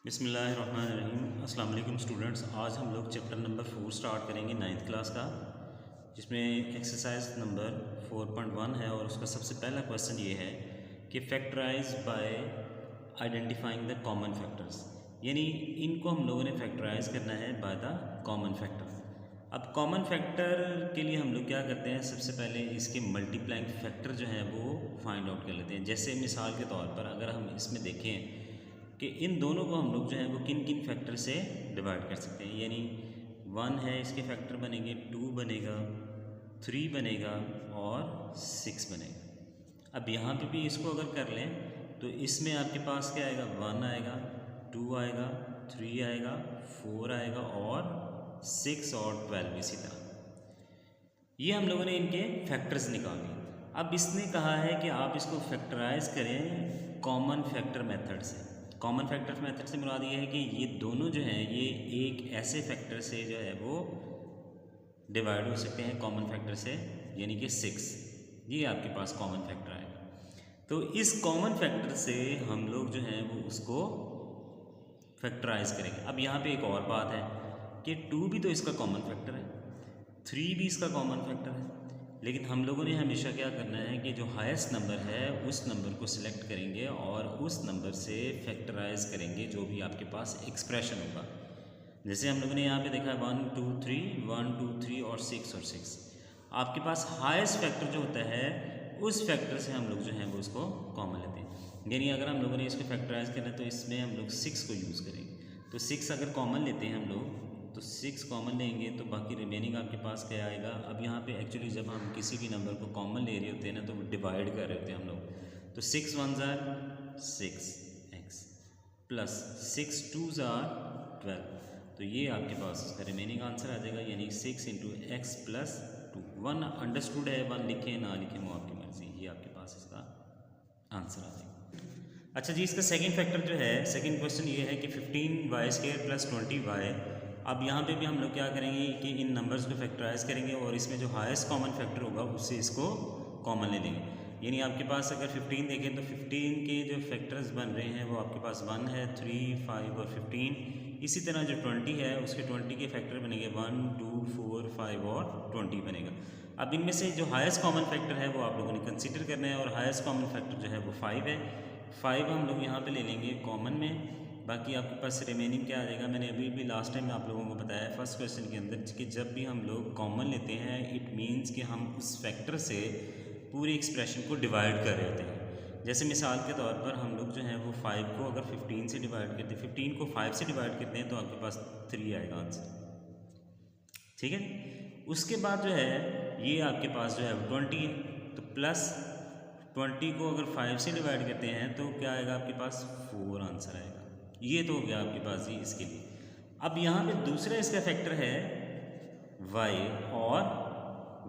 बिस्मिल्लाहिर्रहमानिर्रहीम। अस्सलाम वालेकुम स्टूडेंट्स। आज हम लोग चैप्टर नंबर 4 स्टार्ट करेंगे 9th क्लास का, जिसमें एक्सरसाइज नंबर 4.1 है और उसका सबसे पहला क्वेश्चन ये है कि factorise by identifying the common factors, यानी इनको हम लोगों ने फैक्टराइज करना है बाय द कॉमन फैक्टर। अब कॉमन फैक्टर के लिए हम लोग क्या करते हैं, सबसे पहले इसके मल्टीप्लाइंग फैक्टर जो है वो फाइंड आउट कर लेते हैं। जैसे मिसाल के तौर पर अगर हम इसमें देखें कि इन दोनों को हम लोग जो है वो किन किन फैक्टर से डिवाइड कर सकते हैं, यानी 1 है इसके फैक्टर बनेंगे, 2 बनेगा, 3 बनेगा और 6 बनेगा। अब यहाँ पे भी इसको अगर कर लें तो इसमें आपके पास क्या आएगा, 1 आएगा, 2 आएगा, 3 आएगा, 4 आएगा और 6 और 12 इसी तरह। ये हम लोगों ने इनके फैक्टर्स निकाले। अब इसने कहा है कि आप इसको फैक्टराइज करें कॉमन फैक्टर मेथड से। कॉमन फैक्टर मेथड से मुराद ये है कि ये दोनों जो हैं ये एक ऐसे फैक्टर से जो है वो डिवाइड हो सकते हैं कॉमन फैक्टर से, यानी कि 6। ये आपके पास कॉमन फैक्टर आएगा। तो इस कॉमन फैक्टर से हम लोग जो हैं वो उसको फैक्टराइज करेंगे। अब यहाँ पे एक और बात है कि 2 भी तो इसका कॉमन फैक्टर है, 3 भी इसका कॉमन फैक्टर है, लेकिन हम लोगों ने हमेशा क्या करना है कि जो हाईएस्ट नंबर है उस नंबर को सिलेक्ट करेंगे और उस नंबर से फैक्टराइज करेंगे जो भी आपके पास एक्सप्रेशन होगा। जैसे हम लोगों ने यहाँ पे देखा 1 2 3, 1 2 3 और 6 और 6। आपके पास हाईएस्ट फैक्टर जो होता है उस फैक्टर से हम लोग जो है वो उसको कॉमन लेते हैं। यानी अगर हम लोगों ने इसको फैक्टराइज करना है तो इसमें हम लोग 6 को यूज़ करेंगे। तो 6 अगर कॉमन लेते हैं हम लोग तो 6 कॉमन लेंगे तो बाकी रिमेनिंग आपके पास क्या आएगा। अब यहाँ पे एक्चुअली जब हम किसी भी नंबर को कॉमन ले रहे होते हैं ना तो वो डिवाइड कर रहे होते हैं हम लोग। तो 6 1s are 6x plus 6 2s are 12। तो ये आपके पास इसका रिमेनिंग आंसर आ जाएगा, यानी 6 इंटू एक्स प्लस 2। 1 अंडरस्टूड है, 1 लिखें ना लिखें वो आपकी मर्जी, ये आपके पास इसका आंसर आ जाएगा। अच्छा जी, इसका सेकंड फैक्टर जो है, सेकंड क्वेश्चन ये है कि 15y² प्लस 20y। अब यहाँ पे भी हम लोग क्या करेंगे कि इन नंबर्स को फैक्टराइज करेंगे और इसमें जो हाईएस्ट कॉमन फैक्टर होगा उससे इसको कॉमन ले लेंगे। यानी आपके पास अगर 15 देखें तो 15 के जो फैक्टर्स बन रहे हैं वो आपके पास 1 है, 3, 5 और 15। इसी तरह जो 20 है उसके 20 के फैक्टर बनेंगे 1 2 4 5 और 20 बनेगा। अब इनमें से जो हाईएस्ट कॉमन फैक्टर है वो आप लोगों ने कंसिडर करना है और हाईएस्ट कॉमन फैक्टर जो है वो 5 है। 5 हम लोग यहाँ पे ले लेंगे कॉमन में, बाकी आपके पास रिमेनिंग क्या आ जाएगा। मैंने अभी भी लास्ट टाइम आप लोगों को बताया फर्स्ट क्वेश्चन के अंदर कि जब भी हम लोग कॉमन लेते हैं इट मीन्स कि हम उस फैक्टर से पूरी एक्सप्रेशन को डिवाइड कर रहे होते हैं। जैसे मिसाल के तौर पर हम लोग जो है वो 5 को अगर 15 से डिवाइड करते हैं, 15 को 5 से डिवाइड करते हैं तो आपके पास 3 आएगा आंसर, ठीक है। उसके बाद जो है ये आपके पास जो है 20 है, तो प्लस 20 को अगर 5 से डिवाइड करते हैं तो क्या आएगा आपके पास 4 आंसर आएगा। ये तो हो गया आपके पास ही इसके लिए। अब यहाँ पे दूसरा इसका फैक्टर है y और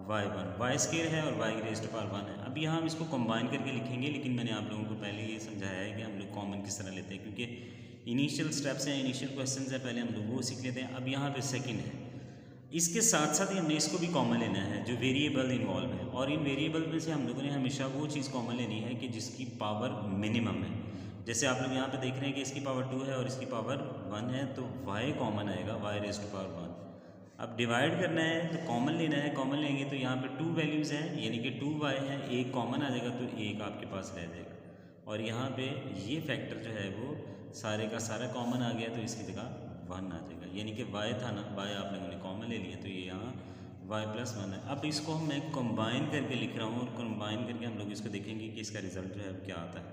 y1, y² है और y⁻1 है। अब यहाँ हम इसको कंबाइन करके लिखेंगे, लेकिन मैंने आप लोगों को पहले ये समझाया है कि हम लोग कॉमन किस तरह लेते हैं, क्योंकि इनिशियल स्टेप्स हैं, इनिशियल क्वेश्चंस हैं, पहले हम लोग वो सीख लेते हैं। अब यहाँ पे सेकंड है, इसके साथ साथ ही हमने इसको भी कॉमन लेना है जो वेरिएबल इन्वॉल्व है, और इन वेरिएबल में से हम लोगों ने हमेशा वो चीज़ कॉमन लेनी है कि जिसकी पावर मिनिमम है। जैसे आप लोग यहाँ पे देख रहे हैं कि इसकी पावर 2 है और इसकी पावर 1 है, तो y कॉमन आएगा, y⁻1। अब डिवाइड करना है तो कॉमन लेना है, कॉमन लेंगे तो यहाँ पे 2 वैल्यूज़ हैं, यानी कि 2y है, एक कॉमन आ जाएगा तो एक आपके पास रह जाएगा। और यहाँ पे ये फैक्टर जो है वो सारे का सारा कॉमन आ गया तो इसकी जगह 1 आ जाएगा, यानी कि y था ना, y आप लोगों ने कॉमन ले लिया तो ये यहाँ y+1 है। अब इसको मैं कंबाइन करके लिख रहा हूँ और कंबाइन करके हम लोग इसको देखेंगे कि इसका रिजल्ट जो है क्या आता है।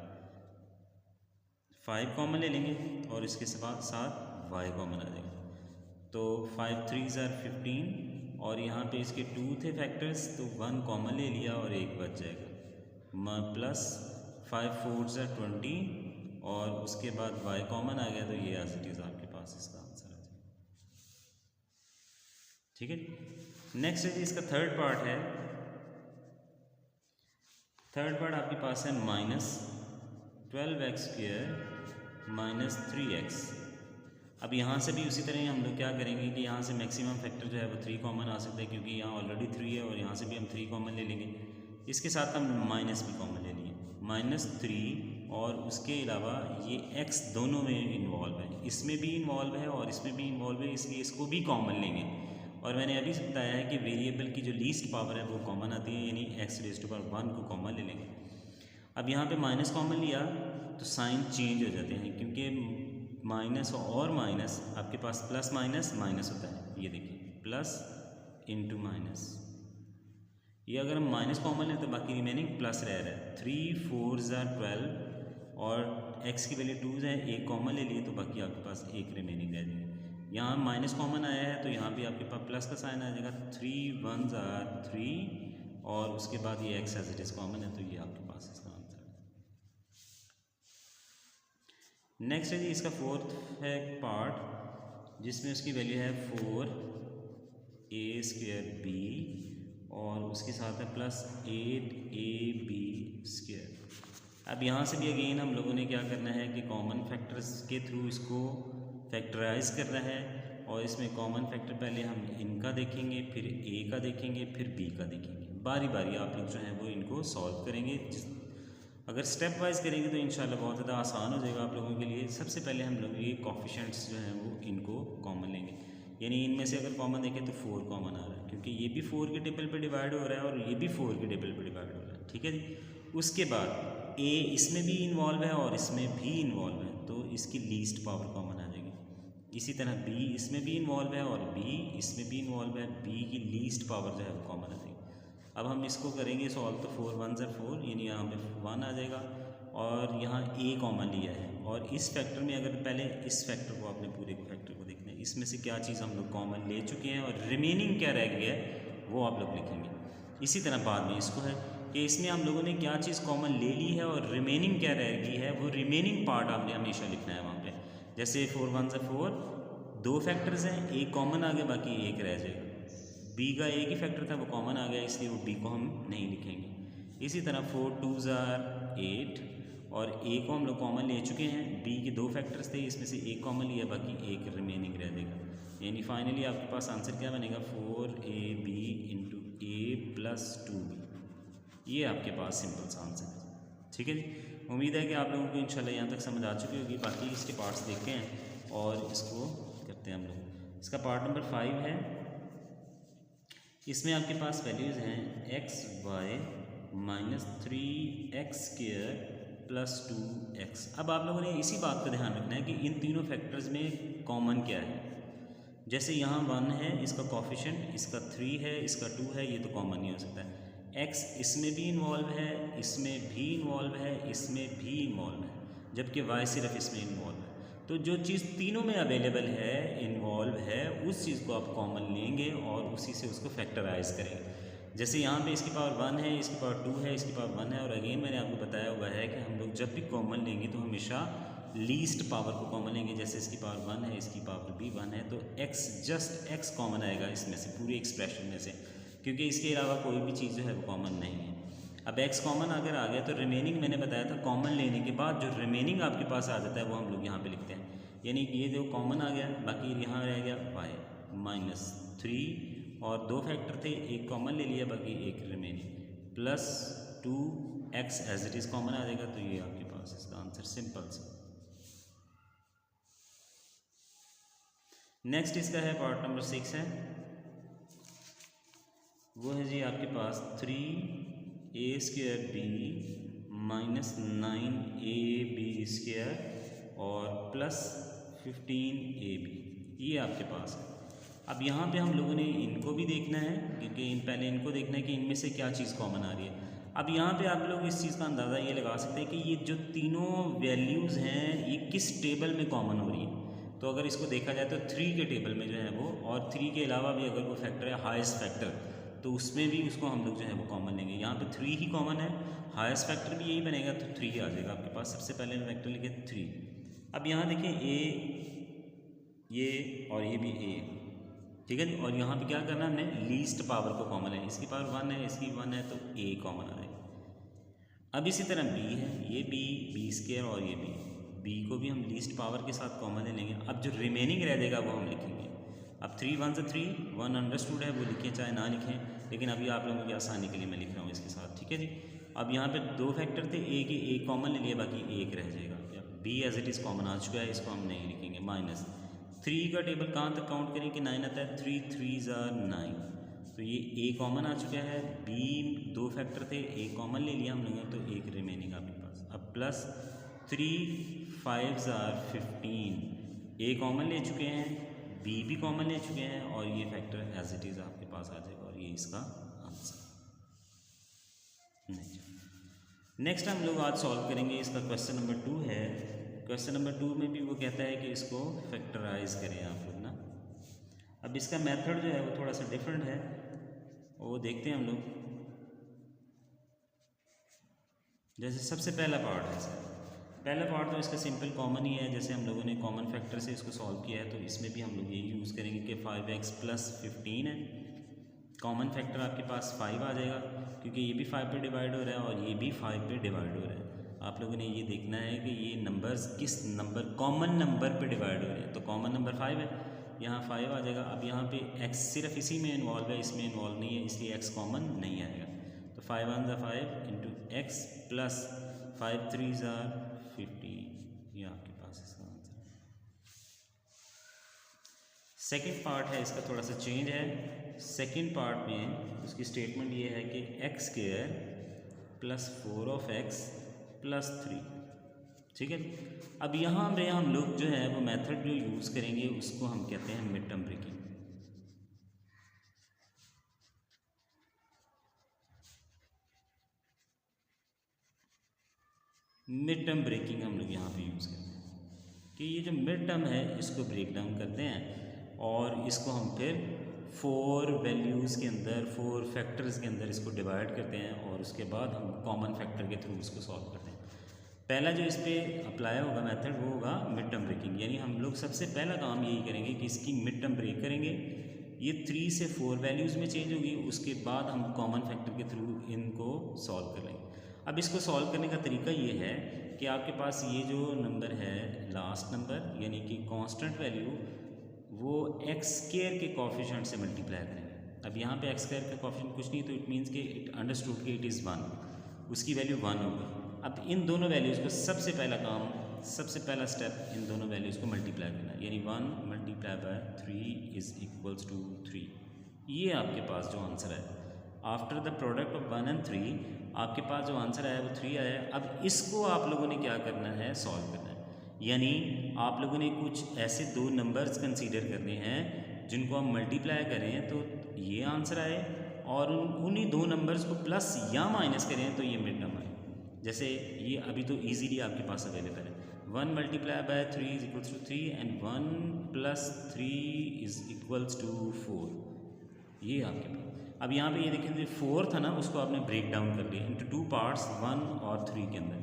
5 कॉमन ले लेंगे और इसके साथ y कॉमन आ जाएगा, तो 5 3s are 15 और यहाँ पे इसके 2 थे फैक्टर्स तो 1 कॉमन ले लिया और एक बच जाएगा, प्लस 5 4s are 20 और उसके बाद y कॉमन आ गया तो ये एज इट इज़ आपके पास इसका आंसर आ जाएगा, ठीक है। नेक्स्ट है जी इसका थर्ड पार्ट है। थर्ड पार्ट आपके पास है -12x² -3x। अब यहाँ से भी उसी तरह हम लोग क्या करेंगे कि यहाँ से मैक्सिमम फैक्टर जो है वो 3 कॉमन आ सकता है, क्योंकि यहाँ ऑलरेडी 3 है और यहाँ से भी हम 3 कॉमन ले लेंगे। इसके साथ हम माइनस भी कॉमन ले लिए, -3 और उसके अलावा ये x दोनों में इन्वॉल्व है, इसमें भी इन्वॉल्व है और इसमें भी इन्वॉल्व है, इसलिए इसको भी कॉमन लेंगे। और मैंने अभी बताया है कि वेरिएबल की जो लीस्ट पावर है वो कॉमन आती है, यानी x⁻1 को कॉमन ले लेंगे। अब यहाँ पे माइनस कॉमन लिया तो साइन चेंज हो जाते हैं, क्योंकि माइनस और माइनस आपके पास प्लस माइनस माइनस होता है। ये देखिए प्लस इंटू माइनस, ये अगर हम माइनस कॉमन लें तो बाकी रिमेनिंग प्लस रह रहा है। 3 4 12 और x की वैल्यू 2 है, एक कॉमन ले लिए तो बाकी आपके पास एक रिमेनिंग रह जाएगी। यहाँ माइनस कॉमन आया है तो यहाँ भी आपके पास प्लस का साइन आ जाएगा। 3 1 3 और उसके बाद ये x as it is common है, तो ये आपके पास इसका आंसर है। नेक्स्ट है जी इसका फोर्थ है पार्ट, जिसमें उसकी वैल्यू है 4a² b और उसके साथ है प्लस 8ab²। अब यहाँ से भी अगेन हम लोगों ने क्या करना है कि कॉमन फैक्टर्स के थ्रू इसको फैक्टराइज करना है, और इसमें कॉमन फैक्टर पहले हम इनका देखेंगे, फिर a का देखेंगे, फिर b का देखेंगे। बारी बारी आप लोग जो है वो इनको सॉल्व करेंगे। अगर स्टेप वाइज करेंगे तो इंशाल्लाह बहुत ज़्यादा आसान हो जाएगा आप लोगों के लिए। सबसे पहले हम लोग ये कोफिशिएंट्स जो हैं वो इनको कॉमन लेंगे, यानी इनमें से अगर कॉमन देखें तो 4 कॉमन आ रहा है, क्योंकि ये भी 4 के टेबल पे डिवाइड हो रहा है और ये भी 4 के टेबल पे डिवाइड हो रहा है। ठीक है जी। उसके बाद a इसमें भी इन्वॉल्व है और इसमें भी इन्वॉल्व है, तो इसकी लीस्ट पावर कॉमन आ जाएगी। इसी तरह b इसमें भी इन्वॉल्व है और b इसमें भी इन्वॉल्व है, b की लीस्ट पावर जो है वो कॉमन आ जाएगी। अब हम इसको करेंगे सॉल्व, तो 4 1 4 यानी यहाँ पे 1 आ जाएगा और यहाँ a कॉमन लिया है। और इस फैक्टर में अगर पहले इस फैक्टर को आपने पूरे के फैक्टर को देखना है, इसमें से क्या चीज़ हम लोग कॉमन ले चुके हैं और रिमेनिंग क्या रह गया है वो आप लोग लिखेंगे। इसी तरह बाद में इसको है कि इसमें हम लोगों ने क्या चीज़ कॉमन ले ली है और रिमेनिंग क्या रह गई है, वो रिमेनिंग पार्ट आपने हमेशा लिखना है वहाँ पे। जैसे 4 1 4 2 फैक्टर्स हैं, एक कॉमन आ गया बाकी एक रह जाएगा। b का एक ही फैक्टर था वो कॉमन आ गया, इसलिए वो b को हम नहीं लिखेंगे। इसी तरह 4 2 8 और a को हम लोग कॉमन ले चुके हैं, b के 2 फैक्टर्स थे, इसमें से एक कॉमन लिया बाकी एक रिमेनिंग रह देगा। यानी फाइनली आपके पास आंसर क्या बनेगा 4ab × a + 2b। ये आपके पास सिंपल सा आंसर है। ठीक है जी। उम्मीद है कि आप लोगों को इंशाल्लाह यहाँ तक समझ आ चुकी होगी। बाकी इसके पार्ट्स देखते हैं और इसको करते हैं हम लोग। इसका पार्ट नंबर 5 है, इसमें आपके पास वैल्यूज़ हैं xy - 3x² + 2x। अब आप लोगों ने इसी बात का ध्यान रखना है कि इन तीनों फैक्टर्स में कॉमन क्या है। जैसे यहाँ 1 है, इसका कोफिशिएंट, इसका 3 है, इसका 2 है, ये तो कॉमन नहीं हो सकता है। x इसमें भी इन्वॉल्व है, इसमें भी इन्वॉल्व है, इसमें भी इन्वॉल्व है, जबकि y सिर्फ इसमें इन्वॉल्व है। तो जो चीज़ तीनों में अवेलेबल है, इन्वॉल्व है, उस चीज़ को आप कॉमन लेंगे और उसी से उसको फैक्टराइज करेंगे। जैसे यहाँ पे इसकी पावर 1 है, इसकी पावर 2 है, इसकी पावर 1 है। और अगेन मैंने आपको बताया हुआ है कि हम लोग जब भी कॉमन लेंगे तो हमेशा लीस्ट पावर को कॉमन लेंगे। जैसे इसकी पावर 1 है, इसकी पावर भी 1 है, तो जस्ट x कॉमन आएगा इसमें से, पूरी एक्सप्रेशन में से, क्योंकि इसके अलावा कोई भी चीज़ जो है वो कॉमन नहीं है। अब x कॉमन अगर आ गया तो रिमेनिंग मैंने बताया था कॉमन लेने के बाद जो रिमेनिंग आपके पास आ जाता है वो हम लोग यहाँ पे लिखते हैं। यानी कि ये जो कॉमन आ गया बाकी यहाँ रह गया y - 3 और 2 फैक्टर थे, एक कॉमन ले लिया बाकी एक remaining, + 2x as it is common आ जाएगा। तो ये आपके पास इसका आंसर सिंपल सा। नेक्स्ट इसका है पार्ट नंबर 6 है, वो है जी आपके पास 3a² b - 9ab² और +15ab। ये आपके पास है। अब यहाँ पे हम लोगों ने इनको भी देखना है, क्योंकि पहले इनको देखना है कि इनमें से क्या चीज़ कॉमन आ रही है। अब यहाँ पे आप लोग इस चीज़ का अंदाज़ा ये लगा सकते हैं कि ये जो तीनों वैल्यूज़ हैं ये किस टेबल में कॉमन हो रही है। तो अगर इसको देखा जाए तो 3 के टेबल में जो है वो, और 3 के अलावा भी अगर वो फैक्टर है हाईएस्ट फैक्टर, तो उसमें भी उसको हम लोग जो है वो कॉमन लेंगे। यहाँ पे 3 ही कॉमन है, हाईएस्ट फैक्टर भी यही बनेगा, तो 3 आ जाएगा आपके पास। सबसे पहले फैक्टर लिखे 3। अब यहाँ देखें a, ये और ये भी a, ठीक है जी। और यहाँ पे क्या करना है, हमने लीस्ट पावर को कॉमन है, इसकी पावर 1 है, इसकी 1 है, तो a कॉमन आ जाएगा। अब इसी तरह b है, ये b² और ये b को भी हम लीस्ट पावर के साथ कॉमन ले लेंगे। अब जो रिमेनिंग रह जाएगा वो हम लिखेंगे। अब 3 1 3, 1 अंडरस्टूड है वो लिखें चाहे ना लिखें, लेकिन अभी आप लोगों की आसानी के लिए मैं लिख रहा हूँ इसके साथ। ठीक है जी। अब यहाँ पे दो फैक्टर थे, ए की एक कॉमन ले लिया, बाकी एक रह जाएगा। B as it is common आ चुका है, इसको हम नहीं लिखेंगे। माइनस 3 का टेबल कहाँ तक काउंट करें कि 9 आता है, 3 3s are 9, तो ये ए कॉमन आ चुका है। बी दो फैक्टर थे, ए कॉमन ले लिया हम लोगों ने, तो एक रिमेनिंग आपके पास। अब plus 3 5s are 15, A common ले चुके हैं, बी भी कॉमन ले चुके हैं, और ये फैक्टर एज इट इज़ आपके पास आ जाएगा, और ये इसका आंसर। नेक्स्ट हम लोग आज सॉल्व करेंगे, इसका क्वेश्चन नंबर 2 है। क्वेश्चन नंबर 2 में भी वो कहता है कि इसको फैक्टराइज करें आप लोग ना। अब इसका मेथड जो है वो थोड़ा सा डिफरेंट है, वो देखते हैं हम लोग। जैसे सबसे पहला पार्ट है इसका, पहला पार्ट तो इसका सिंपल कॉमन ही है, जैसे हम लोगों ने कॉमन फैक्टर से इसको सॉल्व किया है, तो इसमें भी हम लोग यही यूज़ करेंगे कि 5x + 15 है। कॉमन फैक्टर आपके पास 5 आ जाएगा, क्योंकि ये भी 5 पे डिवाइड हो रहा है और ये भी 5 पे डिवाइड हो रहा है। आप लोगों ने ये देखना है कि ये नंबर्स किस नंबर, कॉमन नंबर पे डिवाइड हो रहे हैं। तो कॉमन नंबर 5 है, यहाँ 5 आ जाएगा। अब यहाँ पे x सिर्फ इसी में इन्वॉल्व है, इसमें इन्वॉल्व नहीं है, इसलिए x कॉमन नहीं आएगा। तो 5 1 = 5 into x plus 5 3s are 15, ये आपके पास इसका आंसर। सेकेंड पार्ट है इसका, थोड़ा सा चेंज है। सेकेंड पार्ट में उसकी स्टेटमेंट ये है कि x² + 4x + 3, ठीक है। अब यहाँ पे हम लोग जो है वो मेथड जो यूज़ करेंगे उसको हम कहते हैं mid term breaking. Mid term breaking हम लोग यहाँ पे यूज़ करते हैं कि ये जो मिड टर्म है इसको ब्रेक डाउन करते हैं और इसको हम फिर 4 वैल्यूज़ के अंदर, 4 फैक्टर्स के अंदर इसको डिवाइड करते हैं, और उसके बाद हम कॉमन फैक्टर के थ्रू इसको सॉल्व करते हैं। पहला जो इस पर अप्लाई होगा मेथड वो होगा मिड टर्म ब्रेकिंग, यानी हम लोग सबसे पहला काम यही करेंगे कि इसकी मिड टर्म ब्रेक करेंगे। ये 3 से 4 वैल्यूज़ में चेंज होगी, उसके बाद हम कॉमन फैक्टर के थ्रू इनको सॉल्व कर लेंगे। अब इसको सॉल्व करने का तरीका ये है कि आपके पास ये जो नंबर है लास्ट नंबर, यानी कि कांस्टेंट वैल्यू, वो x² के कोफिशिएंट से मल्टीप्लाई करेंगे। अब यहाँ पे x² का कोफिशिएंट कुछ नहीं, तो इट मीन्स कि इट अंडरस्टूड कि इट इज़ 1, उसकी वैल्यू 1 होगी। अब इन दोनों वैल्यूज़ को सबसे पहला काम, सबसे पहला स्टेप इन दोनों वैल्यूज़ को मल्टीप्लाई करना है, यानी 1 × 3 = 3। ये आपके पास जो आंसर है after the product of 1 and 3, आपके पास जो आंसर आया वो 3 आया है। अब इसको आप लोगों ने क्या करना है, सॉल्व करना है। यानी आप लोगों ने कुछ ऐसे दो नंबर्स कंसीडर करने हैं जिनको हम मल्टीप्लाई करें तो ये आंसर आए, और उन्हीं दो नंबर्स को प्लस या माइनस करें तो ये मिड टर्म आए। जैसे ये अभी तो इजीली आपके पास अवेलेबल है, 1 × 3 = 3 एंड 1 + 3 = 4, ये आपके पास। अब यहाँ पे ये देखें 4 था ना, उसको आपने ब्रेक डाउन कर लिया इंटू 2 पार्ट्स, 1 और 3 के अंदर,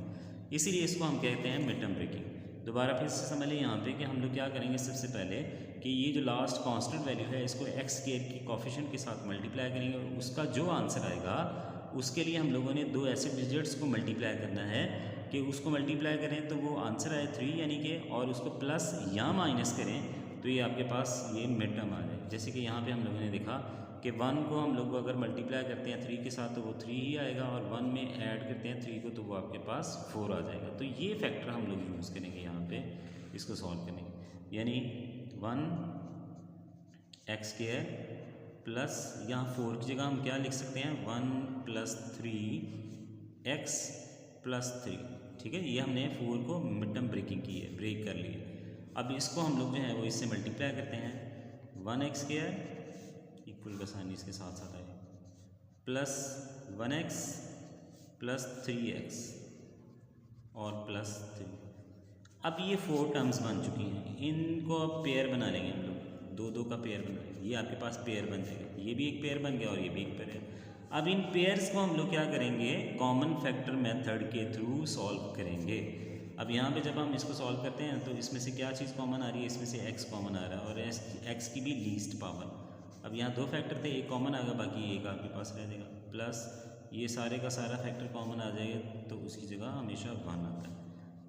इसीलिए इसको हम कहते हैं मिड टर्म ब्रेकिंग। दोबारा फिर से समझ लें यहाँ पे कि हम लोग क्या करेंगे, सबसे पहले कि ये जो लास्ट कांस्टेंट वैल्यू है इसको x² की कोफिशिएंट के साथ मल्टीप्लाई करेंगे, और उसका जो आंसर आएगा उसके लिए हम लोगों ने दो ऐसे डिजिट्स को मल्टीप्लाई करना है कि उसको मल्टीप्लाई करें तो वो आंसर आए 3, यानी कि, और उसको प्लस या माइनस करें तो ये आपके पास ये मिड टर्म आ जाए। जैसे कि यहाँ पे हम लोगों ने देखा कि 1 को हम लोग अगर मल्टीप्लाई करते हैं 3 के साथ तो वो 3 ही आएगा, और 1 में ऐड करते हैं 3 को तो वो आपके पास 4 आ जाएगा। तो ये फैक्टर हम लोग यूज़ करेंगे यहाँ पे इसको सॉल्व करने के, यानी 1x² प्लस, यहाँ 4 की जगह हम क्या लिख सकते हैं, 1 + 3x + 3, ठीक है। ये हमने 4 को मिड टर्म ब्रेकिंग की है, ब्रेक कर ली है। अब इसको हम लोग जो है वो इससे मल्टीप्लाई करते हैं, 1x² इक्वल का साइन इसके साथ साथ आए, प्लस 1x + 3x और प्लस 3। अब ये 4 टर्म्स बन चुकी हैं, इनको अब पेयर बना लेंगे हम लोग, 2 का पेयर बना लेंगे, ये आपके पास पेयर बन जाएगा, ये भी एक पेयर बन गया और ये भी एक पेयर है। अब इन पेयर्स को हम लोग क्या करेंगे, कॉमन फैक्टर मेथड के थ्रू सॉल्व करेंगे। अब यहाँ पे जब हम इसको सॉल्व करते हैं तो इसमें से क्या चीज़ कॉमन आ रही है, इसमें से x कॉमन आ रहा है, और x की भी लीस्ट पावर। अब यहाँ 2 फैक्टर थे, एक कॉमन आ गया, बाकी एक आपके पास रह जाएगा, प्लस ये सारे का सारा फैक्टर कॉमन आ जाएगा तो उसकी जगह हमेशा 1 आता है,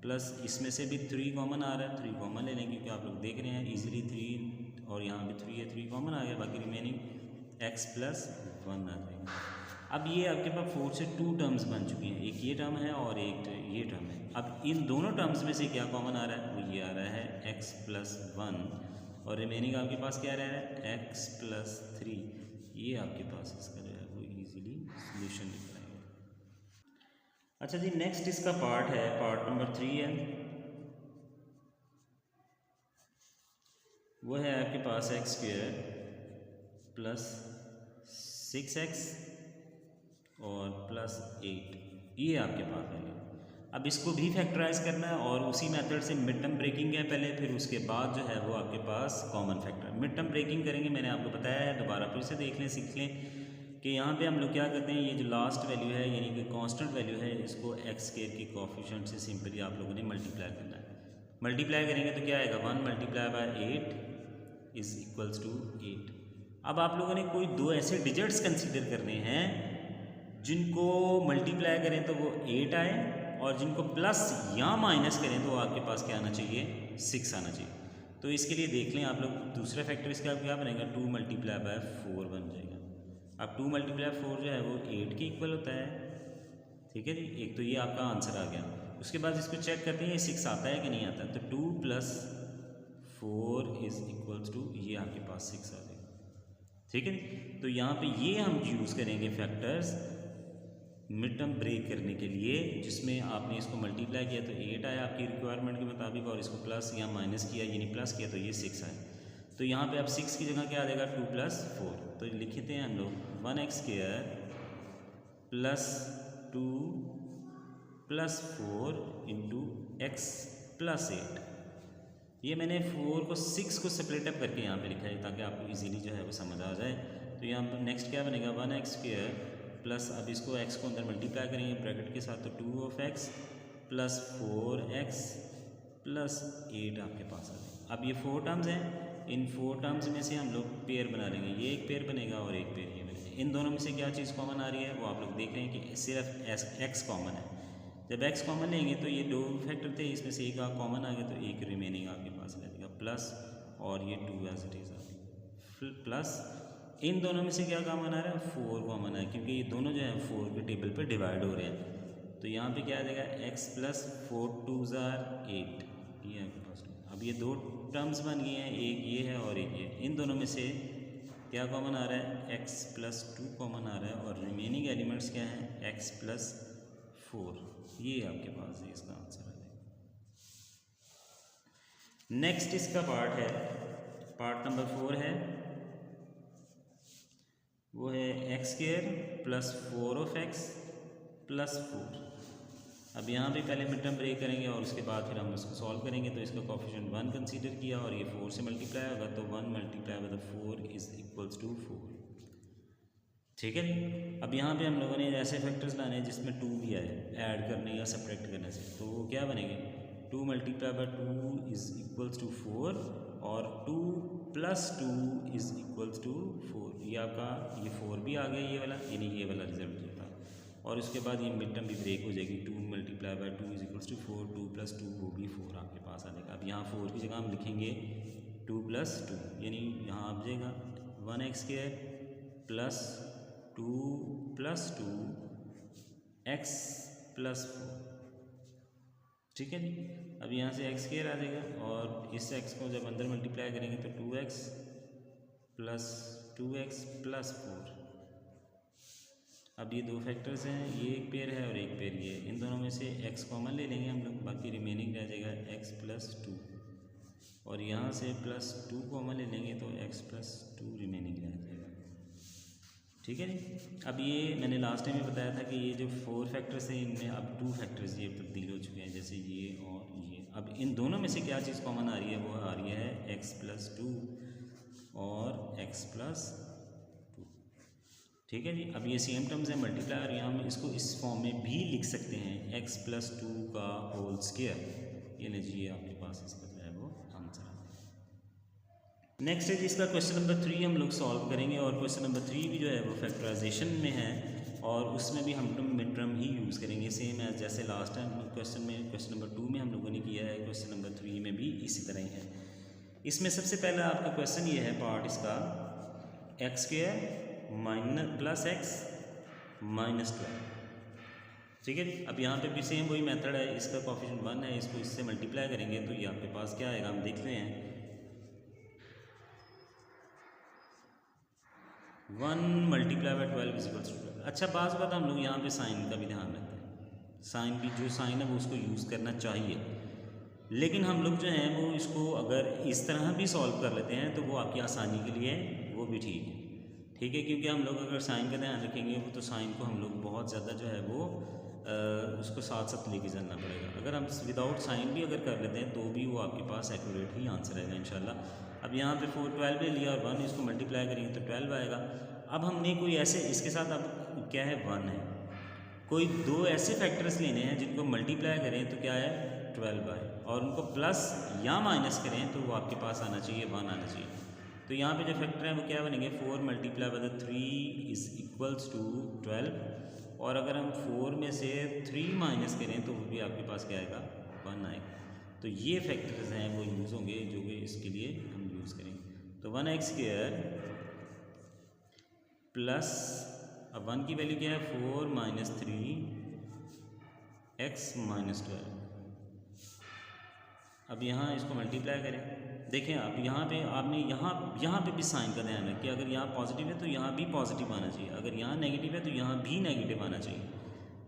प्लस इसमें से भी 3 कॉमन आ रहा है, 3 कॉमन ले लें क्योंकि आप लोग देख रहे हैं इजीली 3, और यहाँ भी 3 है, 3 कॉमन आ गया, बाकी रिमेनिंग x + 1 आ जाएगा। अब ये आपके पास 4 से 2 टर्म्स बन चुकी हैं, एक ये टर्म है और एक ये टर्म है। अब इन दोनों टर्म्स में से क्या कॉमन आ रहा है, वो ये आ रहा है x+1 और रिमेनिंग आपके पास क्या रह रहा है x+3। ये आपके पास इसका जो है वो इजीली सॉल्यूशन निकल आएगा। अच्छा जी, नेक्स्ट इसका पार्ट है, पार्ट नंबर 3 है, वो है आपके पास x² + 6x और +8, ये आपके पास वैल्यू। अब इसको भी फैक्टराइज करना है और उसी मेथड से मिड टर्म ब्रेकिंग है पहले, फिर उसके बाद जो है वो आपके पास common factor. Mid term breaking करेंगे, मैंने आपको बताया है, दोबारा फिर से देख लें, सीख लें कि यहाँ पे हम लोग क्या करते हैं, ये जो लास्ट वैल्यू है यानी कि कांस्टेंट वैल्यू है, इसको x² के कोएफिशिएंट से सिंपली आप लोगों ने मल्टीप्लाई करना है। मल्टीप्लाई करेंगे तो क्या आएगा, 1 × 8 = 8। अब आप लोगों ने कोई दो ऐसे डिजिट्स कंसीडर करने हैं जिनको मल्टीप्लाई करें तो वो 8 आए और जिनको प्लस या माइनस करें तो आपके पास क्या आना चाहिए, 6 आना चाहिए। तो इसके लिए देख लें आप लोग, दूसरा फैक्टर इसका क्या बनेगा, 2 × 4 बन जाएगा। अब 2 × 4 जो है वो 8 के इक्वल होता है, ठीक है जी। एक तो ये आपका आंसर आ गया। उसके बाद इसको चेक करते हैं ये 6 आता है कि नहीं आता, तो 2 + 4 = ये आपके पास 6 आ जाएगा, ठीक है। तो यहाँ पे ये हम यूज़ करेंगे फैक्टर्स मिड टर्म ब्रेक करने के लिए, जिसमें आपने इसको मल्टीप्लाई किया तो 8 आया आपकी रिक्वायरमेंट के मुताबिक, और इसको प्लस या माइनस किया यानी प्लस किया तो ये 6 आया। तो यहाँ पे अब 6 की जगह क्या आ जाएगा, 2 + 4। तो लिखते हैं हम लोग 1x² + 2 + 4 × x + 8। ये मैंने 4 को 6 को सेपरेट अप करके यहाँ पे लिखा है ताकि आपको इजीली जो है वो समझ आ जाए। तो यहाँ पर नेक्स्ट क्या बनेगा, 1x² प्लस, अब इसको x को अंदर मल्टीप्लाई करेंगे ब्रैकेट के साथ, तो 2x + 4x + 8 आपके पास आ जाएगा। अब ये 4 टर्म्स हैं, इन 4 टर्म्स में से हम लोग पेयर बना लेंगे, ये एक पेयर बनेगा और एक पेयर ये बनेगा। इन दोनों में से क्या चीज़ कॉमन आ रही है वो आप लोग देख रहे हैं कि सिर्फ x कॉमन है। जब x कॉमन लेंगे तो ये 2 फैक्टर थे, इसमें से एक कॉमन आ गया तो एक रिमेनिंग आपके पास रह जाएगा, प्लस और ये 2 एज इट इज़ आ गया, प्लस इन दोनों में से क्या कॉमन आ रहा है, 4 कॉमन है, क्योंकि ये दोनों जो है 4 के टेबल पे डिवाइड हो रहे हैं। तो यहाँ पे क्या आ जाएगा, x + 4 × 2 = 8, ये आपके पास। अब ये 2 टर्म्स बन गई हैं, एक ये है और एक ये। इन दोनों में से क्या कॉमन आ रहा है, x + 2 कॉमन आ रहा है और रिमेनिंग एलिमेंट्स क्या हैं, x + 4। ये आपके पास है, इसका आंसर आ जाएगा। नेक्स्ट इसका पार्ट है, पार्ट नंबर 4 है, वो है x² + 4x + 4। अब यहाँ पे पहले मिड टर्म ब्रेक करेंगे और उसके बाद फिर हम इसको सॉल्व करेंगे। तो इसका कोएफिशिएंट 1 कंसीडर किया और ये 4 से मल्टीप्लाई होगा, तो 1 × 4 = 4, ठीक है जी। अब यहाँ पे हम लोगों ने ऐसे फैक्टर्स लाने हैं जिसमें 2 भी आए, ऐड करने या सब्ट्रैक्ट करने से, तो वो क्या बनेंगे, 2 × 2 = 4 और 2 + 2 = 4। ये आपका ये 4 भी आ गया, ये वाला यानी ये वाला रिजल्ट होता है। और उसके बाद ये मिड टर्म भी ब्रेक हो जाएगी, 2 × 2 = 4, 2 + 2 वो भी 4 आपके पास आ जाएगा। अब यहाँ 4 की जगह हम लिखेंगे 2 + 2, यानी यहाँ आ जाएगा 1x² + 2 + 2 x + 4, ठीक है जी। अब यहाँ से x² आ जाएगा और इस x को जब अंदर मल्टीप्लाई करेंगे तो 2x + 2x + 4। अब ये 2 फैक्टर्स हैं, ये एक पेयर है और एक पेयर ये। इन दोनों में से x कॉमन ले लेंगे हम लोग, बाकी रिमेनिंग रह जाएगा x + 2 और यहाँ से +2 कॉमन ले लेंगे तो x + 2 रिमेनिंग रह जाएगा, ठीक है जी। अब ये मैंने लास्ट टाइम भी बताया था कि ये जो 4 फैक्टर्स हैं इनमें अब 2 फैक्टर्स ये तब्दील हो चुके हैं, जैसे ये और ये। अब इन दोनों में से क्या चीज़ कॉमन आ रही है, वो आ रही है x + 2 और x + 2, ठीक है जी। अब ये सेम टर्म्स हैं, मल्टीप्लाई, और यहाँ हम इसको इस फॉर्म में भी लिख सकते हैं, x + 2 का होल स्क्वायर। ये लीजिए आपके पास इसका जो है वो आंसर है। नेक्स्ट है जी इसका क्वेश्चन नंबर 3 हम लोग सॉल्व करेंगे, और क्वेश्चन नंबर 3 भी जो है वो फैक्टराइजेशन में है और उसमें भी हम लोग मिड टर्म ही यूज़ करेंगे, सेम एज जैसे लास्ट टाइम क्वेश्चन नंबर 2 में हम लोगों ने किया है, क्वेश्चन नंबर 3 में भी इसी तरह ही है। इसमें सबसे पहला आपका क्वेश्चन ये है, पार्ट इसका x² - +x -12। ठीक है जी। अब यहाँ पे भी सेम वही मेथड है, इसका कोफिशिएंट 1 है, इसको इससे मल्टीप्लाई करेंगे तो ये आपके पास क्या आएगा, हम देखते हैं 1 मल्टीप्लाई बाई 12 इक्वल्स टू 12। अच्छा, बाज़ बात हम लोग यहाँ पे साइन का भी ध्यान रखते हैं, साइन भी जो साइन है वो उसको यूज़ करना चाहिए, लेकिन हम लोग जो हैं वो इसको अगर इस तरह भी सॉल्व कर लेते हैं तो वो आपकी आसानी के लिए वो भी ठीक है। ठीक है, क्योंकि हम लोग अगर साइन का ध्यान रखेंगे वो तो साइन को हम लोग बहुत ज़्यादा जो है वो उसको साथ साथ लेके चलना पड़ेगा। अगर हम विदाउट साइन भी अगर कर लेते हैं तो भी वो आपके पास एक्यूरेट ही आंसर आएगा इंशाल्लाह। अब यहाँ पे 4 12 ले लिया और 1 इसको मल्टीप्लाई करेंगे तो 12 आएगा। अब हमने कोई ऐसे इसके साथ अब क्या है 1 है, कोई दो ऐसे फैक्टर्स लेने हैं जिनको मल्टीप्लाई करें तो क्या है 12 आए, और उनको प्लस या माइनस करें तो वो आपके पास आना चाहिए 1 आना चाहिए। तो यहाँ पे जो फैक्टर है वो क्या बनेंगे 4 multiply by 3 is equals to 12, और अगर हम 4 में से 3 माइनस करें तो वो भी आपके पास क्या आएगा 1 आएगा। तो ये फैक्टर्स हैं वो यूज़ होंगे जो कि इसके लिए हम यूज़ करेंगे। तो 1x² प्लस, अब 1 की वैल्यू क्या है 4 माइनस 3x माइनस 12। अब यहाँ इसको मल्टीप्लाई करें, देखें आप यहाँ पे आपने यहाँ पे भी साइन का ध्यान रखिए, अगर यहाँ पॉजिटिव है तो यहाँ भी पॉजिटिव आना चाहिए, अगर यहाँ नेगेटिव है तो यहाँ भी नेगेटिव आना चाहिए।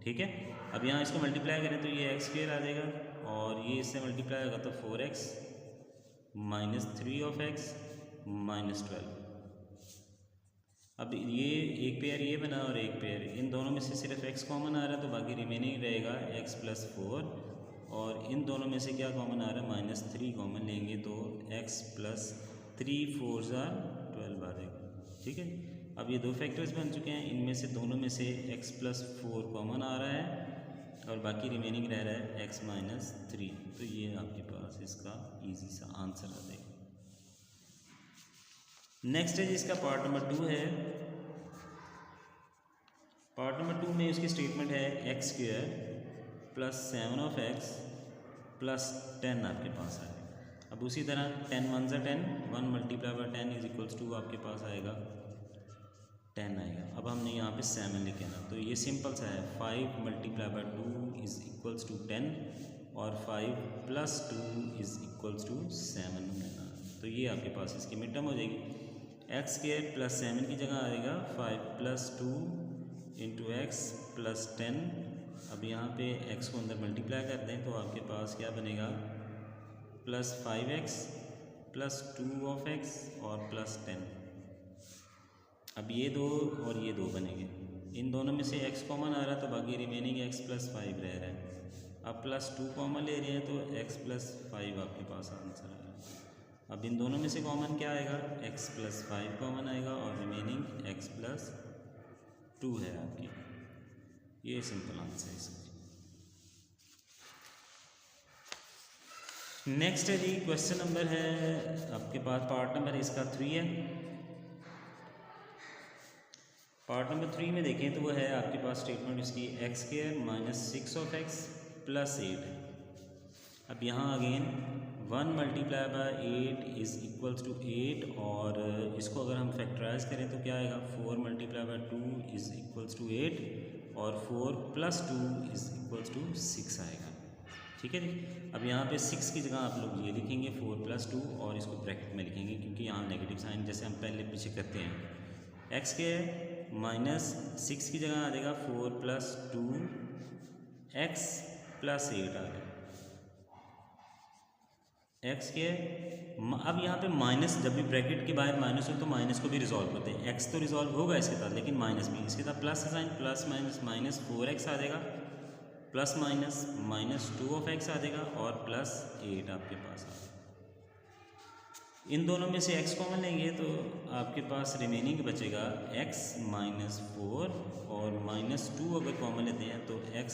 ठीक है, अब यहाँ इसको मल्टीप्लाई करें तो ये x² आ जाएगा, और ये इससे मल्टीप्लाई होगा तो 4x minus 3 of x minus 12। अब ये एक पेयर ये बना और एक पेयर, इन दोनों में से सिर्फ x कॉमन आ रहा है तो बाकी रिमेनिंग रहेगा x प्लस 4, और इन दोनों में से क्या कॉमन आ रहा है माइनस 3 कॉमन लेंगे तो x प्लस 3 4 12 आ जाएगा। ठीक है, अब ये दो फैक्टर्स बन चुके हैं, इनमें से दोनों में से x प्लस 4 कॉमन आ रहा है और बाकी रिमेनिंग रह रहा है x माइनस 3, तो ये आपके पास इसका ईजी सा आंसर आ जाएगा। नेक्स्ट है जिसका पार्ट नंबर 2 है। पार्ट नंबर 2 में उसकी स्टेटमेंट है x² plus 7 of x plus 10 आपके पास आएगा। अब उसी तरह 10 1 ज़ा 10, 1 multiply by 10 is equals to आपके पास आएगा 10 आएगा। अब हमने यहाँ पे 7 लिखे ना, तो ये सिंपल सा है, 5 multiply by 2 is equals to 10 और 5 प्लस 2 इज इक्वल्स टू 7 लेना। तो ये आपके पास इसकी मिड टर्म हो जाएगी। x² प्लस 7 की जगह आएगा 5 प्लस 2 इंटू एक्स प्लस 10। अब यहाँ पे x को अंदर मल्टीप्लाई कर दें तो आपके पास क्या बनेगा plus 5x plus 2 of x और प्लस 10। अब ये दो और ये दो बनेंगे, इन दोनों में से x कॉमन आ रहा है तो बाकी रिमेनिंग x प्लस 5 रह रहा है। अब प्लस 2 कॉमन ले रहे हैं तो x प्लस 5 आपके पास आंसर आएगा। अब इन दोनों में से कॉमन क्या आएगा x प्लस 5 कॉमन आएगा और रिमेनिंग x प्लस 2 है आपकी, ये सिंपल आंसर है इसका। नेक्स्ट है जी क्वेश्चन नंबर है आपके पास, पार्ट नंबर इसका 3 है। पार्ट नंबर 3 में देखें तो वो है आपके पास स्टेटमेंट इसकी x² minus 6 of x plus 8 है। अब यहाँ again 1 multiply by 8 is equals to 8, और इसको अगर हम फैक्टराइज करें तो क्या आएगा 4 multiply by 2 is equals to 8 और 4 प्लस 2 इज़ इक्वल्स टू 6 आएगा। ठीक है जी, अब यहाँ पे 6 की जगह आप लोग ये लिखेंगे 4 प्लस 2 और इसको ब्रैकेट में लिखेंगे क्योंकि यहाँ नेगेटिव साइन जैसे हम पहले पीछे करते हैं। x के माइनस 6 की जगह आ जाएगा 4 प्लस 2 x प्लस 8 आ गया x के। अब यहाँ पे माइनस, जब भी ब्रैकेट के बाहर माइनस हो तो माइनस को भी रिजॉल्व करते हैं, x तो रिजॉल्व होगा इसके साथ लेकिन माइनस भी, इसके साथ plus sign plus minus minus 4x आ जाएगा plus minus minus 2 of x आ जाएगा और प्लस 8 आपके पास आ जाएगा। इन दोनों में से x कॉमन लेंगे तो आपके पास रिमेनिंग बचेगा x माइनस 4 और माइनस 2 अगर कॉमन लेते हैं तो x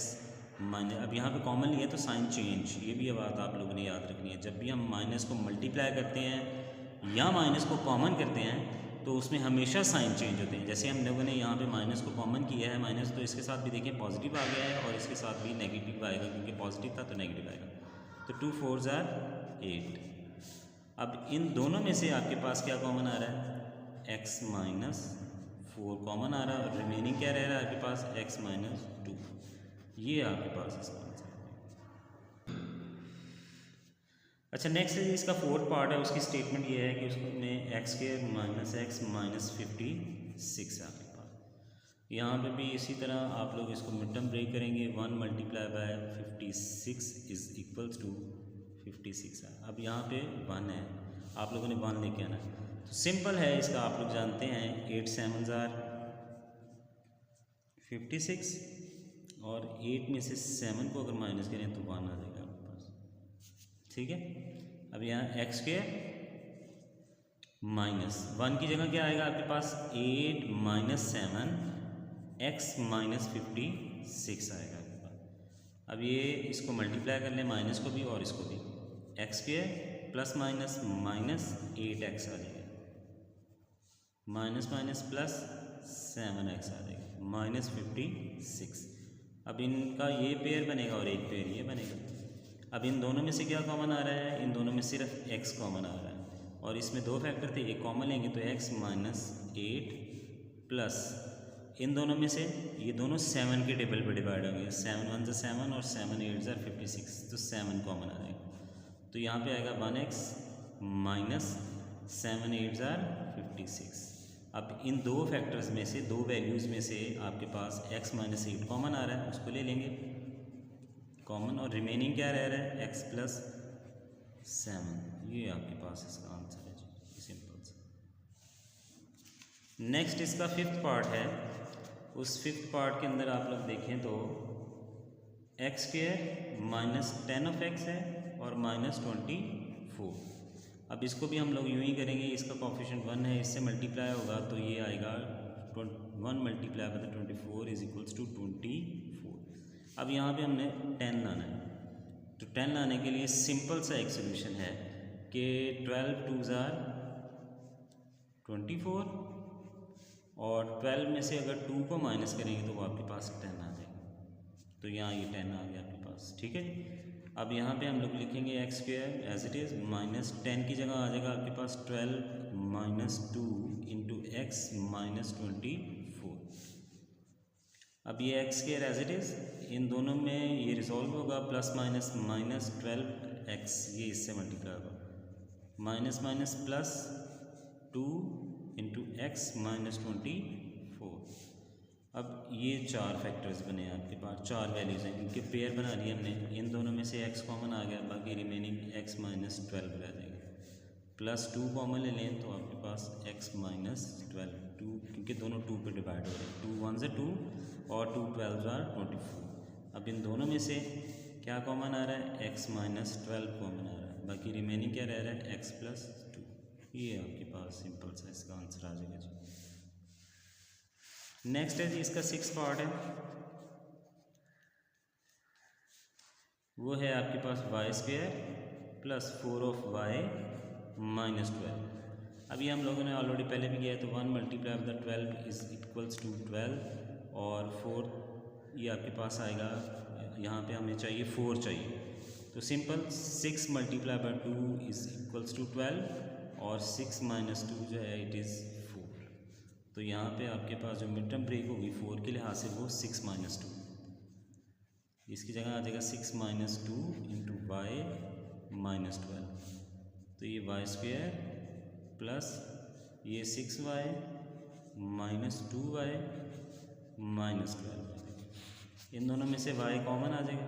माइनस, अब यहाँ पे कॉमन लिया तो साइन चेंज, ये भी बात आप लोगों ने याद रखनी है। जब भी हम माइनस को मल्टीप्लाई करते हैं या माइनस को कॉमन करते हैं तो उसमें हमेशा साइन चेंज होते हैं। जैसे हम लोगों ने यहाँ पे माइनस को कॉमन किया है माइनस, तो इसके साथ भी देखिए पॉजिटिव आ गया है और इसके साथ भी नेगेटिव आएगा क्योंकि पॉजिटिव था तो नेगेटिव आएगा। तो 2 4 8। अब इन दोनों में से आपके पास क्या कॉमन आ रहा है x माइनस 4 कॉमन आ रहा है और रिमेनिंग क्या रह रहा है आपके पास x माइनस 2। ये आपके पास इसका आंसर है। अच्छा नेक्स्ट है इसका फोर्थ पार्ट है, उसकी स्टेटमेंट ये है कि उसमें x² माइनस x माइनस 56 है आपके पास। यहाँ पे भी इसी तरह आप लोग इसको मिड टर्म ब्रेक करेंगे। 1 multiply by 56 is equals to 56 है। अब यहाँ पे 1 है, आप लोगों ने 1 लेके आना है। तो सिंपल है इसका, आप लोग जानते हैं 8 7 are 56 और 8 में से 7 को अगर माइनस करें तो 1 आ जाएगा आपके पास। ठीक है, अब यहाँ x² माइनस 1 की जगह क्या आएगा आपके पास 8 माइनस 7 x माइनस 56 आएगा आपके पास। अब ये इसको मल्टीप्लाई कर लें माइनस को भी और इसको भी, x² plus minus minus 8x आ जाएगा, माइनस माइनस प्लस 7x आ जाएगा माइनस 56। अब इनका ये पेयर बनेगा और एक पेयर ये बनेगा। अब इन दोनों में से क्या कॉमन आ रहा है, इन दोनों में सिर्फ x कॉमन आ रहा है और इसमें दो फैक्टर थे, एक कॉमन लेंगे तो x माइनस 8 प्लस इन दोनों में से ये दोनों 7 के टेबल पे डिवाइड होंगे, 7 1 7 और 7 8 56, तो 7 कॉमन आ जाएगा। तो यहाँ पे आएगा 1x माइनस 7 8 56। अब इन दो फैक्टर्स में से, दो वैल्यूज़ में से आपके पास x माइनस 8 कॉमन आ रहा है, उसको ले लेंगे कॉमन और रिमेनिंग क्या रह रहा है x प्लस 7। ये आपके पास इसका आंसर है जी, सिंपल सा। नेक्स्ट इसका फिफ्थ पार्ट है। उस फिफ्थ पार्ट के अंदर आप लोग देखें तो x² माइनस 10 ऑफ x है और माइनस 24। अब इसको भी हम लोग यूँ ही करेंगे, इसका कोफिशिएंट 1 है, इससे मल्टीप्लाई होगा तो ये आएगा 1 multiply by 24 is equals to 24। अब यहाँ पे हमने 10 लाना है, तो 10 लाने के लिए सिंपल सा एक सोल्यूशन है कि 12 2s are 24 और 12 में से अगर 2 को माइनस करेंगे तो वो आपके पास 10 आ जाएगा। तो यहाँ ये 10 आ गया आपके पास। ठीक है, अब यहाँ पे हम लोग लिखेंगे x² as it is minus 10 की जगह आ जाएगा आपके पास 12 माइनस 2 इंटू x माइनस 24। अब ये x² एज इट इज़, इन दोनों में ये रिजॉल्व होगा, प्लस माइनस माइनस 12x, ये इससे मल्टीप्लाई होगा, minus minus plus 2 into x minus 24। अब ये 4 फैक्टर्स बने हैं आपके पास, 4 वैल्यूज़ हैं, इनके पेयर बना लिए हमने। इन दोनों में से x कॉमन आ गया, बाकी रिमेनिंग x माइनस 12 रह जाएगा। प्लस 2 कॉमन ले लें तो आपके पास x माइनस 12, 2 क्योंकि दोनों 2 पे डिवाइड हो रहे हैं, 2 1 से 2 और 2 12 are 24। अब इन दोनों में से क्या कॉमन आ रहा है, x माइनस 12 कॉमन आ रहा है, बाकी रिमेनिंग क्या रह रहा है x प्लस 2। ये आपके पास सिंपल सा इसका आंसर आ जाएगा जी। नेक्स्ट है जी इसका 6th पार्ट है, वो है आपके पास y² plus 4 of y minus 12। अभी हम लोगों ने ऑलरेडी पहले भी किया है, तो 1 multiply by 12 is equals to 12 और 4 ये आपके पास आएगा, यहाँ पे हमें चाहिए 4 चाहिए, तो simple 6 multiply by 2 is equals to 12 और 6 माइनस 2 जो है इट इज़ 4। तो यहाँ पे आपके पास जो मिड टर्म ब्रेक होगी 4 के लिहाज से वो 6 माइनस 2, इसकी जगह आ जाएगा 6 माइनस 2 इंटू वाई माइनस 12। तो ये y² प्लस ये 6y माइनस 2y माइनस 12, इन दोनों में से y कॉमन आ जाएगा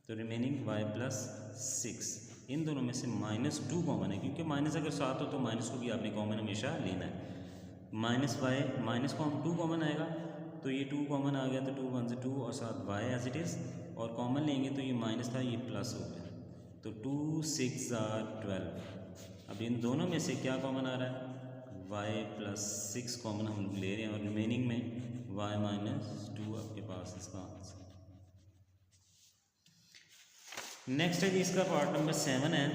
तो रिमेनिंग y प्लस 6। इन दोनों में से माइनस 2 कॉमन है, क्योंकि माइनस अगर साथ हो तो माइनस को भी आपने कॉमन हमेशा लेना है। माइनस वाई माइनस को 2 कॉमन आएगा, तो ये 2 कॉमन आ गया, तो 2 1 से 2 और साथ y एज इट इज़, और कॉमन लेंगे तो ये माइनस था, ये प्लस हो गया, तो 2 6 are 12। अब इन दोनों में से क्या कॉमन आ रहा है, y प्लस 6 कॉमन हम लोग ले रहे हैं और रिमेनिंग में y माइनस 2 आपके पास इसका आंसर। नेक्स्ट है जी इसका पार्ट नंबर 7 है।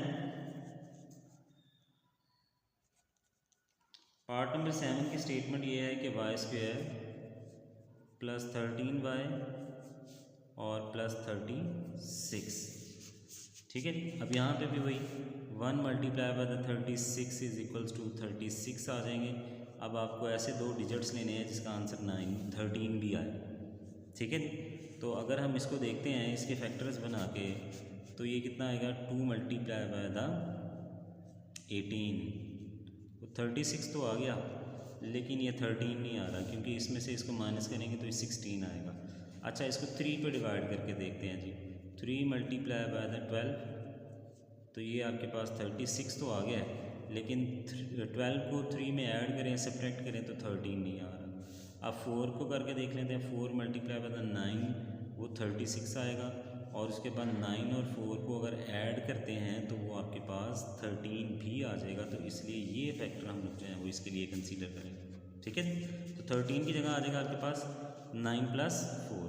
पार्ट नंबर 7 की स्टेटमेंट ये है कि y² प्लस 13y और प्लस 36। ठीक है, अब यहाँ पे भी वही 1 multiply by 36 is equals to 36 आ जाएंगे, अब आपको ऐसे 2 डिजिट्स लेने हैं जिसका आंसर 13 भी आए, ठीक है। तो अगर हम इसको देखते हैं इसके फैक्टर्स बना के, तो ये कितना आएगा 2 मल्टीप्लाई बाय द 18, तो 36 तो आ गया, लेकिन ये 13 नहीं आ रहा क्योंकि इसमें से इसको माइनस करेंगे तो ये 16 आएगा। अच्छा, इसको 3 पे डिवाइड करके देखते हैं जी। 3 मल्टीप्लाई बाय द 12, तो ये आपके पास 36 तो आ गया है, लेकिन 12 को 3 में ऐड करें, सब्ट्रैक्ट करें तो 13 नहीं आ रहा। अब 4 को करके देख लेते हैं। 4 मल्टीप्लाई बाय द 9, वो 36 आएगा, और उसके बाद 9 और 4 को अगर ऐड करते हैं तो वो आपके पास 13 भी आ जाएगा। तो इसलिए ये फैक्टर हम लोग जो है वो इसके लिए कंसीडर करेंगे, ठीक है। तो 13 की जगह आ जाएगा आपके पास 9 + 4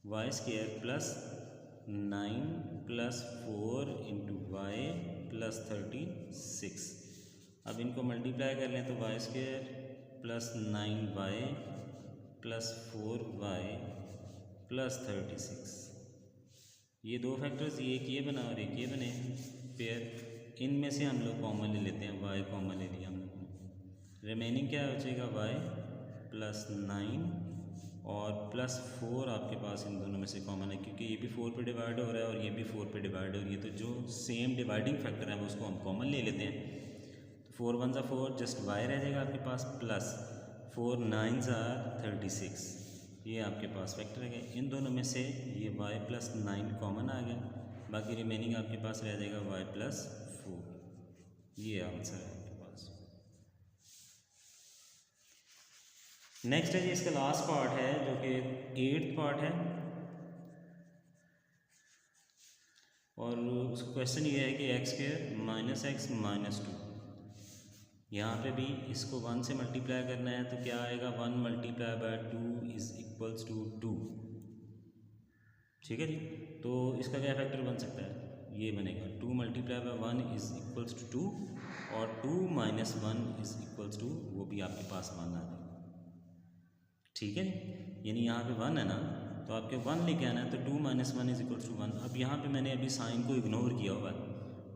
y² + 9 + 4 × y + 36। अब इनको मल्टीप्लाई कर लें तो y² + 9y + 4y + 36। ये 2 फैक्टर्स, एक ये बना और एक ये बने पेयर। इनमें से हम लोग कॉमन ले लेते हैं, y कॉमन ले लिया हम लोगों ने। रिमेनिंग क्या बचेगा y + 9 और +4 आपके पास इन दोनों में से कॉमन है, क्योंकि ये भी 4 पे डिवाइड हो रहा है और ये भी 4 पे डिवाइड हो रही है। तो जो सेम डिवाइडिंग फैक्टर है वो उसको हम कॉमन ले लेते हैं। तो 4 × 1 = 4, जस्ट y रह जाएगा आपके पास, प्लस 4 × 9 = 36। ये आपके पास फैक्टर है। इन दोनों में से ये y + 9 कॉमन आ गया, बाकी रिमेनिंग आपके पास रह जाएगा y + 4। ये आंसर है आपके पास। नेक्स्ट है जी, इसका लास्ट पार्ट है जो कि 8th पार्ट है, और उसका क्वेश्चन ये है कि x² - x - 2। यहाँ पे भी इसको 1 से मल्टीप्लाई करना है, तो क्या आएगा 1 मल्टीप्लाई बाय 2 = 2, ठीक है जी। तो इसका क्या फैक्टर बन सकता है, ये बनेगा 2 मल्टीप्लाई बाय 1 = 2 और 2 - 1 = 2, वो भी आपके पास 1 आ जाएगा, ठीक है। यानी यहाँ पे 1 है ना, तो आपके 1 लेके आना है, तो 2 - 1 = 1। अब यहाँ पे मैंने अभी साइन को इग्नोर किया हुआ है।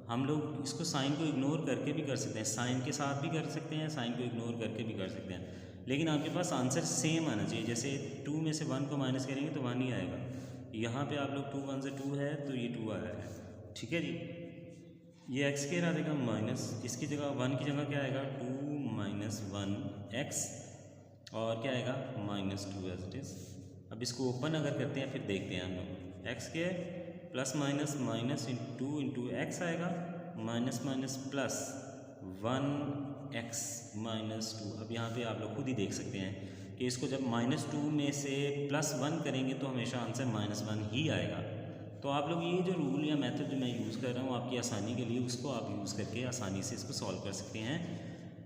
हम लोग इसको साइन को इग्नोर करके भी कर सकते हैं, साइन के साथ भी कर सकते हैं, साइन को इग्नोर करके भी कर सकते हैं, लेकिन आपके पास आंसर सेम आना चाहिए। जैसे 2 में से 1 को माइनस करेंगे तो 1 ही आएगा। यहाँ पे आप लोग 2 × 1 = 2 है, तो ये 2 आया है, ठीक है जी। ये x² आ जाएगा माइनस, इसकी जगह 1 की जगह क्या आएगा 2 - 1x, और क्या आएगा -2 एज इट इज़। अब इसको ओपन अगर करते हैं फिर देखते हैं हम लोग, x² ± -2 × x आएगा, माइनस प्लस 1x -2। अब यहाँ पे आप लोग खुद ही देख सकते हैं कि इसको जब -2 में से +1 करेंगे तो हमेशा आंसर -1 ही आएगा। तो आप लोग ये जो रूल या मेथड जो मैं यूज़ कर रहा हूँ आपकी आसानी के लिए, उसको आप यूज़ करके आसानी से इसको सॉल्व कर सकते हैं,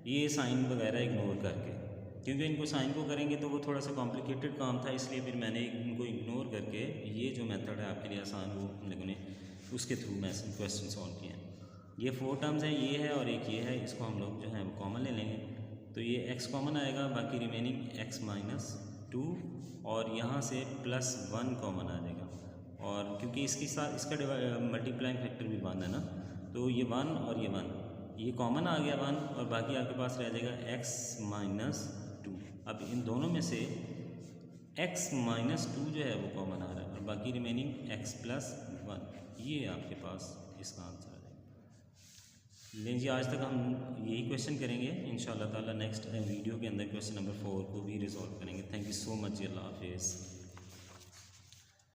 ये साइन वगैरह इग्नोर करके। क्योंकि इनको साइन को करेंगे तो वो थोड़ा सा कॉम्प्लिकेटेड काम था, इसलिए फिर मैंने इनको इग्नोर करके ये जो मेथड है आपके लिए आसान, वो हम लोगों ने उसके थ्रू मैं क्वेश्चन सॉल्व किए हैं। ये 4 टर्म्स हैं, ये है और एक ये है, इसको हम लोग जो है वो कॉमन ले लेंगे, तो ये x कॉमन आएगा, बाकी रिमेनिंग x -2 और यहाँ से +1 कॉमन आ जाएगा। और क्योंकि इसके साथ इसका मल्टीप्लाइंग फैक्टर भी 1 है ना, तो ये 1 और ये 1, ये कॉमन आ गया 1, और बाकी आपके पास रह जाएगा x -2। अब इन दोनों में से x -2 जो है वो कॉमन आ रहा है, और बाकी रिमेनिंग x +1, ये आपके पास इसका आंसर आ जाएगा। लेकिन जी आज तक हम यही क्वेश्चन करेंगे, इंशाअल्लाह ताला नेक्स्ट वीडियो के अंदर क्वेश्चन नंबर 4 को भी रिजॉल्व करेंगे। थैंक यू सो मच जी, अल्लाह हाफिज़।